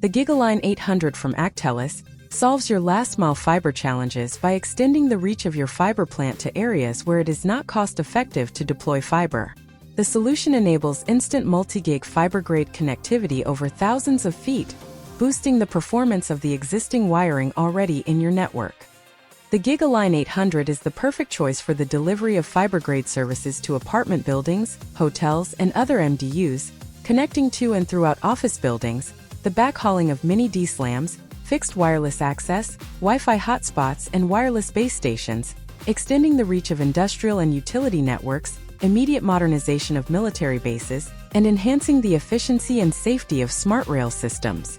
The GigaLine 800 from Actelis solves your last-mile fiber challenges by extending the reach of your fiber plant to areas where it is not cost-effective to deploy fiber. The solution enables instant multi-gig fiber-grade connectivity over thousands of feet, boosting the performance of the existing wiring already in your network. The GigaLine 800 is the perfect choice for the delivery of fiber-grade services to apartment buildings, hotels, and other MDUs, connecting to and throughout office buildings, the backhauling of mini DSLAMs, fixed wireless access, Wi-Fi hotspots, and wireless base stations, extending the reach of industrial and utility networks, immediate modernization of military bases, and enhancing the efficiency and safety of smart rail systems.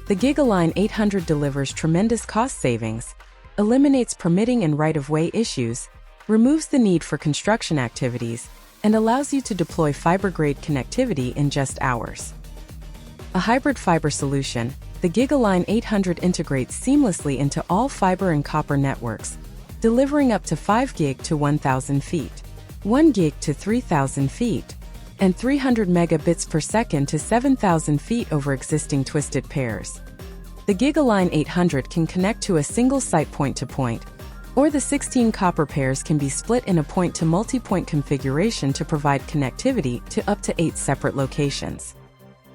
The GigaLine 800 delivers tremendous cost savings, eliminates permitting and right-of-way issues, removes the need for construction activities, and allows you to deploy fiber-grade connectivity in just hours. A hybrid fiber solution, the GigaLine 800 integrates seamlessly into all fiber and copper networks, delivering up to 5 gig to 1,000 feet, 1 gig to 3,000 feet, and 300 megabits per second to 7,000 feet over existing twisted pairs. The GigaLine 800 can connect to a single site point-to-point, or the 16 copper pairs can be split in a point-to-multipoint configuration to provide connectivity to up to 8 separate locations.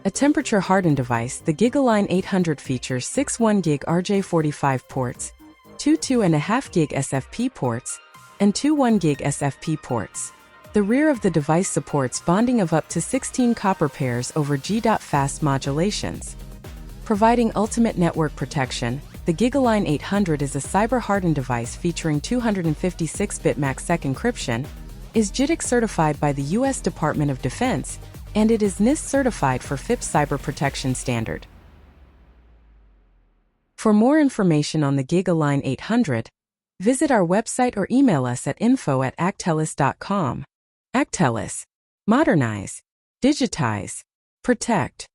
A temperature-hardened device, the GigaLine 800 features 6 1GB RJ45 ports, 2 2.5GB SFP ports, and 2 1GB SFP ports. The rear of the device supports bonding of up to 16 copper pairs over G.fast modulations. Providing ultimate network protection, the GigaLine 800 is a cyber-hardened device featuring 256-bit MACsec encryption, is JITC certified by the U.S. Department of Defense, and it is NIST certified for FIPS cyber protection standard. For more information on the GigaLine 800, visit our website or email us at info@actelis.com. Actelis. Modernize. Digitize. Protect.